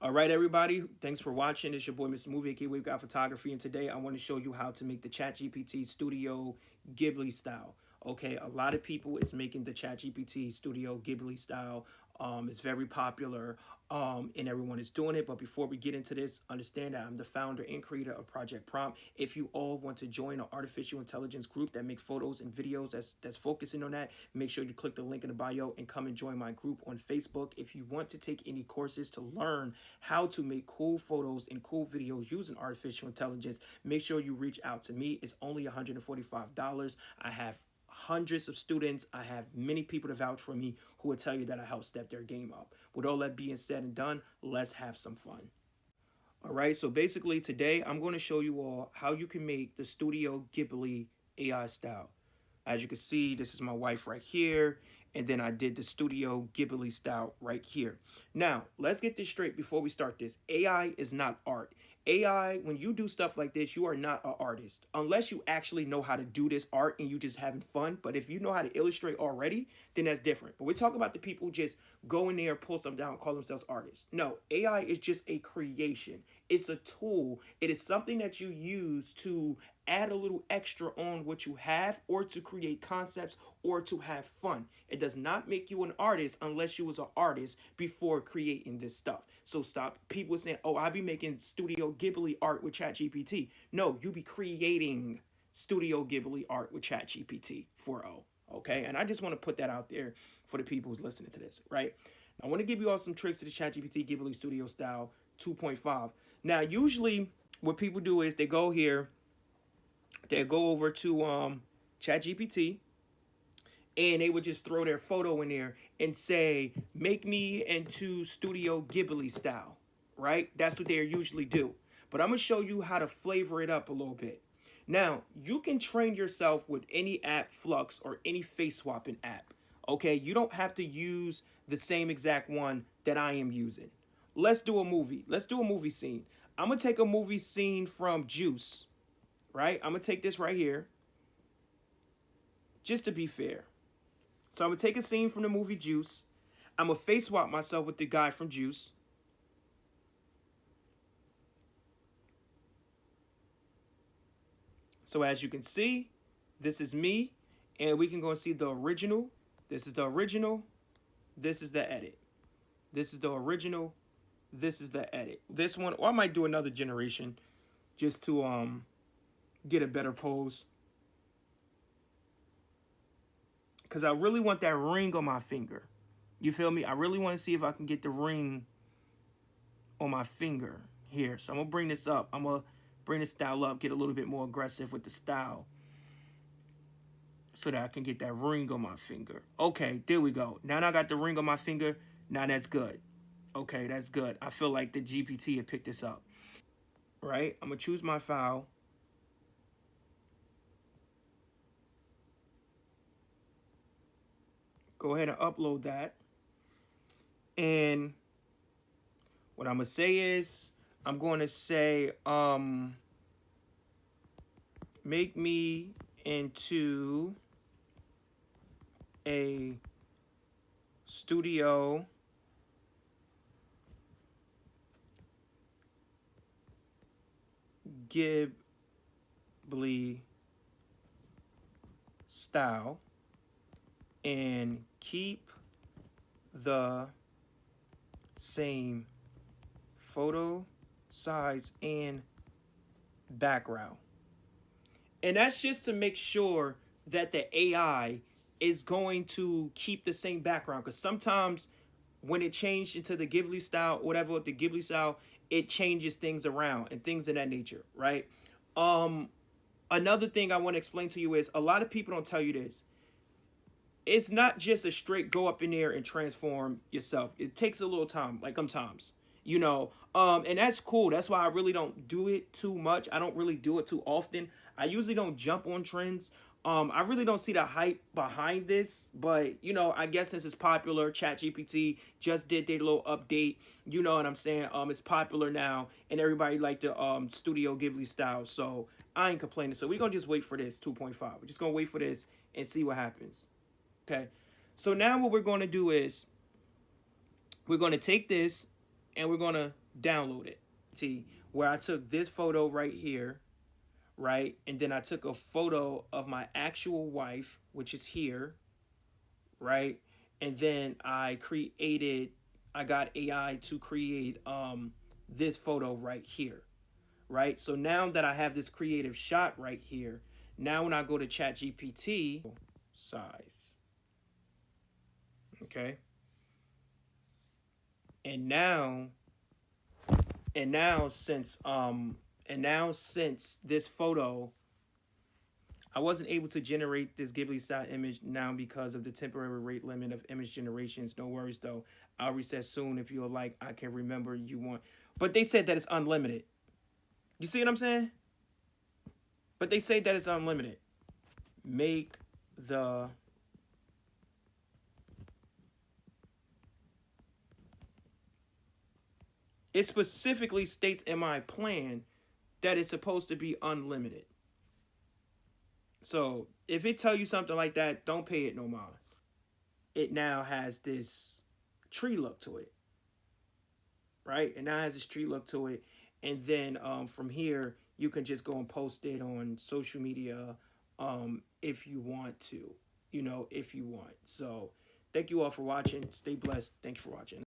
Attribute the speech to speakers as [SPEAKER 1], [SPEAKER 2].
[SPEAKER 1] All right, everybody. Thanks for watching. It's your boy, Mr. Movie, aka We've Got Photography, and today I want to show you how to make the ChatGPT Studio Ghibli style. Okay, a lot of people is making the ChatGPT Studio Ghibli style. It's very popular, and everyone is doing it. But before we get into this, understand that I'm the founder and creator of Project Prompt. If you all want to join an artificial intelligence group that make photos and videos that's focusing on that, make sure you click the link in the bio and come and join my group on Facebook. If you want to take any courses to learn how to make cool photos and cool videos using artificial intelligence, make sure you reach out to me. It's only $145. I have hundreds of students. I have many people to vouch for me who will tell you that I helped step their game up. With all that being said and done, let's have some fun. All right, so basically today I'm going to show you all how you can make the Studio Ghibli AI style. As you can see, this is my wife right here, and then I did the Studio Ghibli style right here. Now, let's get this straight before we start this. AI is not art. AI, when you do stuff like this, you are not an artist. Unless you actually know how to do this art and you just having fun. But if you know how to illustrate already, then that's different. But we're talking about the people who just go in there, pull something down, call themselves artists. No, AI is just a creation. It's a tool. It is something that you use to add a little extra on what you have, or to create concepts, or to have fun. It does not make you an artist unless you was an artist before creating this stuff. So stop people saying, oh, I be making Studio Ghibli art with ChatGPT. No, you be creating Studio Ghibli art with ChatGPT 4.0. Okay, and I just want to put that out there for the people who's listening to this, right? I want to give you all some tricks to the ChatGPT Ghibli Studio Style 2.5. Now, usually what people do is they go here, they go over to ChatGPT, and they would just throw their photo in there and say, make me into Studio Ghibli style, right? That's what they usually do. But I'm going to show you how to flavor it up a little bit. Now, you can train yourself with any app, Flux, or any face swapping app, okay? You don't have to use the same exact one that I am using. Let's do a movie. Let's do a movie scene. I'm going to take a movie scene from Juice, right? I'm going to take this right here, just to be fair. So I'm going to take a scene from the movie Juice. I'm going to face swap myself with the guy from Juice. So as you can see, this is me. And we can go and see the original. This is the original. This is the edit. This is the original. This is the edit. This one, or I might do another generation just to get a better pose. Because I really want that ring on my finger. You feel me? I really want to see if I can get the ring on my finger here. So I'm going to bring this up. I'm going to bring the style up, get a little bit more aggressive with the style, so that I can get that ring on my finger. Okay, there we go. Now I got the ring on my finger. Now that's good. Okay, that's good. I feel like the GPT had picked this up. Right? I'm going to choose my file. Go ahead and upload that. And what I'm going to say is, I'm going to say, make me into a Studio Ghibli style and keep the same photo size and background. And that's just to make sure that the AI is going to keep the same background. Because sometimes when it changed into the Ghibli style, whatever, the Ghibli style, it changes things around and things of that nature, right? Another thing I want to explain to you is, a lot of people don't tell you this. It's not just a straight go up in there and transform yourself. It takes a little time, like sometimes, you know, and that's cool. That's why I really don't do it too much. I don't really do it too often. I usually don't jump on trends. I really don't see the hype behind this, but, you know, I guess since it's popular, ChatGPT just did their little update, you know what I'm saying? It's popular now, and everybody like the Studio Ghibli style, so I ain't complaining. So we're going to just wait for this 2.5. We're just going to wait for this and see what happens. Okay, so now what we're going to do is we're going to take this and we're gonna download it. See, where I took this photo right here, right? And then I took a photo of my actual wife, which is here, right? And then I got AI to create this photo right here, right? So now that I have this creative shot right here, now when I go to ChatGPT, size, okay? And now and now since this photo, I wasn't able to generate this Ghibli style image now because of the temporary rate limit of image generations. No worries though. I'll reset soon if you're like, I can remember you want. But they said that it's unlimited. You see what I'm saying? But they say that it's unlimited. Make the It specifically states in my plan that it's supposed to be unlimited. So if it tell you something like that, don't pay it no mind. It now has this tree look to it, right? It now has this tree look to it, and then from here you can just go and post it on social media if you want to, if you want. So thank you all for watching. Stay blessed. Thank you for watching.